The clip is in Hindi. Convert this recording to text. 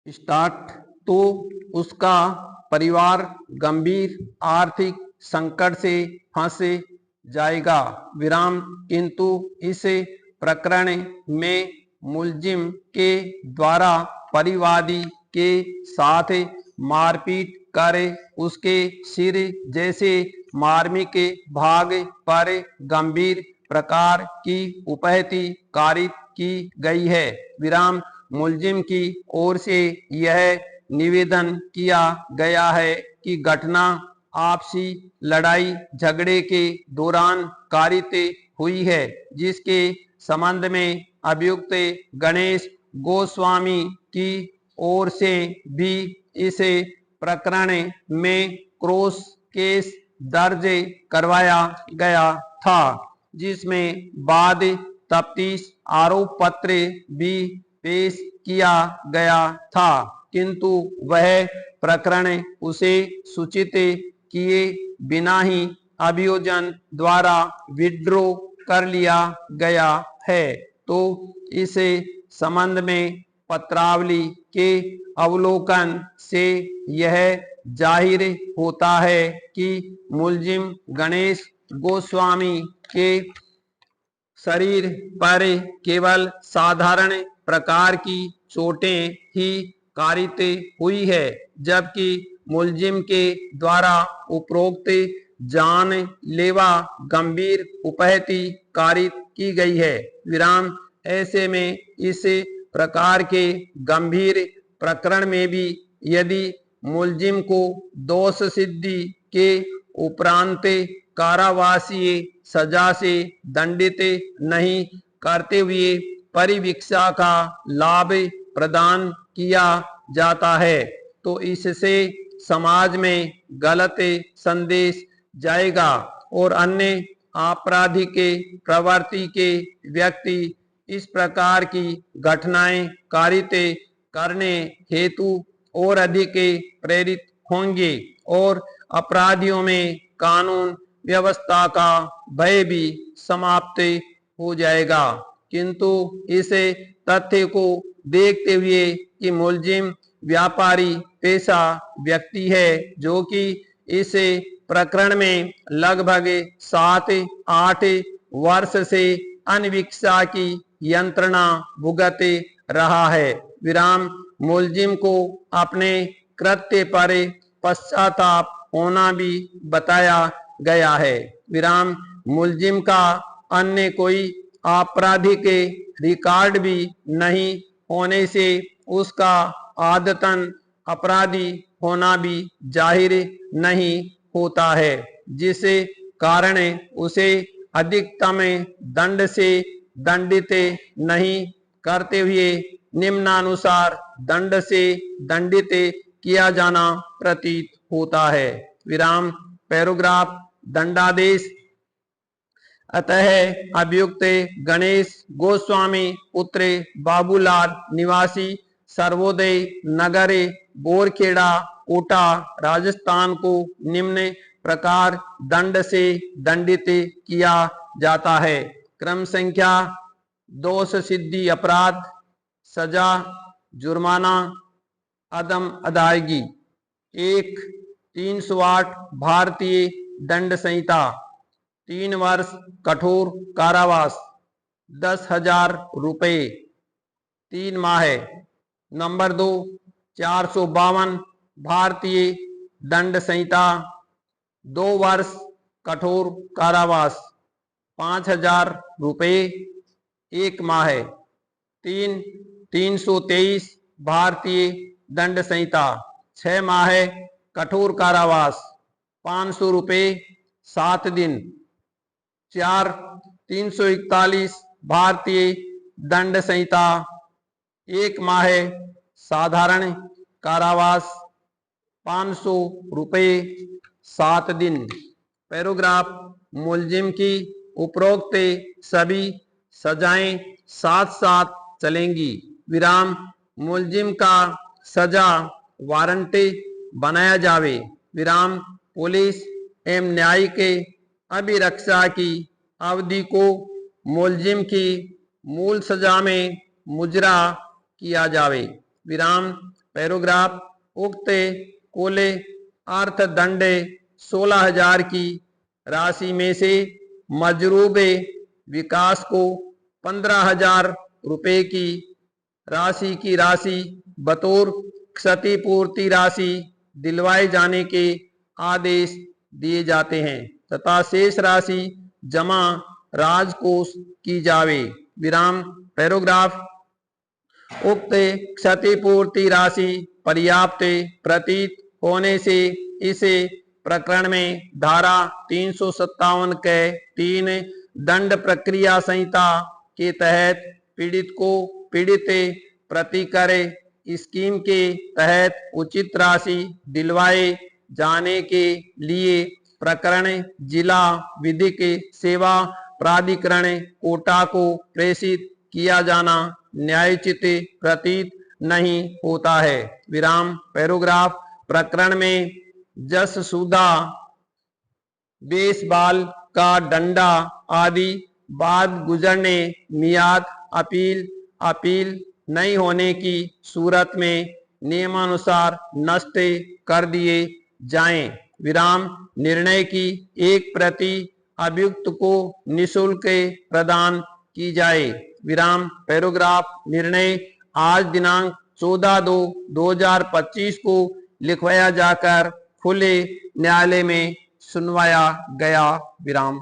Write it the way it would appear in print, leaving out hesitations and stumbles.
स्टार्ट तो उसका परिवार गंभीर आर्थिक संकट से फंस जाएगा। विराम किंतु इस प्रकरण में मुलजिम के द्वारा परिवादी के साथ मारपीट कर उसके सिर जैसे मार्मिक भाग पर गंभीर प्रकार की उपहति कारित की गई है। विराम मुलजिम की ओर से यह निवेदन किया गया है कि घटना आपसी लड़ाई झगड़े के दौरान कारित हुई है, जिसके संबंध में अभियुक्त गणेश गोस्वामी की ओर से भी इस प्रकरण में क्रॉस केस दर्ज करवाया गया था, जिसमें बाद तफ्तीश आरोप पत्र भी पेश किया गया था, किंतु वह प्रकरण उसे सूचित किए बिना ही अभियोजन द्वारा विड्रॉ कर लिया गया है। तो इस संबंध में पत्रावली के अवलोकन से यह जाहिर होता है कि मुलजिम गणेश गोस्वामी के शरीर पर केवल साधारण प्रकार की चोटें ही कारित हुई है, जबकि मुलजिम के द्वारा उपरोक्त जानलेवा गंभीर उपहति कारित की गई है। विराम ऐसे में इस प्रकार के गंभीर प्रकरण में भी यदि मुलजिम को दोष सिद्धि के उपरांत कारावासीय सजा से दंडित नहीं करते हुए परिवीक्षा का लाभ प्रदान किया जाता है, तो इससे समाज में गलत संदेश जाएगा और अन्य आपराधिक प्रवृत्ति के व्यक्ति इस प्रकार की घटनाएं कारित करने हेतु और अधिक प्रेरित होंगे और अपराधियों में कानून व्यवस्था का भय भी समाप्त हो जाएगा। किंतु इस तथ्य को देखते हुए कि मुलजिम व्यापारी पेशा व्यक्ति है, जो कि इस प्रकरण में लगभग 7-8 वर्ष से अनभिक्षा की यंत्रणा भुगत रहा है, विराम मुलजिम को अपने कृत्य पर पश्चाताप होना भी बताया गया है। विराम मुलजिम का अन्य कोई आपराधिक रिकॉर्ड भी नहीं होने से उसका आदतन अपराधी होना भी जाहिर नहीं होता है, जिस कारण उसे अधिकतम दंड से दंडित नहीं करते हुए निम्नानुसार दंड से दंडित किया जाना प्रतीत होता है। विराम पैराग्राफ दंडादेश। अतः अभियुक्त गणेश गोस्वामी पुत्र बाबूलाल निवासी सर्वोदय नगर बोरखेड़ा कोटा राजस्थान को निम्न प्रकार दंड से दंडित किया जाता है। क्रम संख्या: दोष सिद्धि अपराध, सजा जुर्माना, अदम अदायगी। 1. 308 भारतीय दंड संहिता 3 वर्ष कठोर कारावास, 10,000 रुपये, 3 माह। नंबर 2. 452 भारतीय दंड संहिता 2 वर्ष कठोर कारावास, 5,000 रुपये, 1 माह। 3. 323 भारतीय दंड संहिता 6 माह कठोर कारावास, 500 रुपये, 7 दिन। 4. 341 भारतीय दंड संहिता 1 माह साधारण कारावास, 500 रुपये, 7 दिन। पैराग्राफ: मुलजिम की उपरोक्त सभी सजाएं साथ साथ चलेंगी। विराम मुलजिम का सजा वारंट बनाया जावे। विराम पुलिस एवं न्यायिक अभिरक्षा की अवधि को मुलजिम की मूल सजा में मुजरा किया जावे। विराम पैराग्राफ उक्त कुल अर्थदंड 16,000 की राशि में से मजरूबे विकास को 15,000 रुपए की राशि बतौर क्षतिपूर्ति राशि दिलवाए जाने के आदेश दिए जाते हैं तथा शेष राशि जमा राजकोष की जावे। विराम। पैराग्राफ उक्त क्षतिपूर्ति राशि पर्याप्त प्रतीत होने से इस प्रकरण में धारा 357 के 3 दंड प्रक्रिया संहिता के तहत पीड़ित को पीड़ित प्रतिकर स्कीम के तहत उचित राशि दिलवाए जाने के लिए प्रकरण जिला विधिक सेवा प्राधिकरण कोटा को प्रेषित किया जाना न्यायोचित प्रतीत नहीं होता है। विराम। पैराग्राफ प्रकरण में जससुदा बेसबाल का डंडा आदि बाद गुजरने मियाद अपील नहीं होने की सूरत में नियमानुसार नष्ट कर दिए जाएं। विराम। निर्णय की एक प्रति अभियुक्त को निःशुल्क प्रदान की जाए। विराम। पैराग्राफ निर्णय आज दिनांक 14/2/2025 को लिखवाया जाकर खुले न्यायालय में सुनवाया गया। विराम।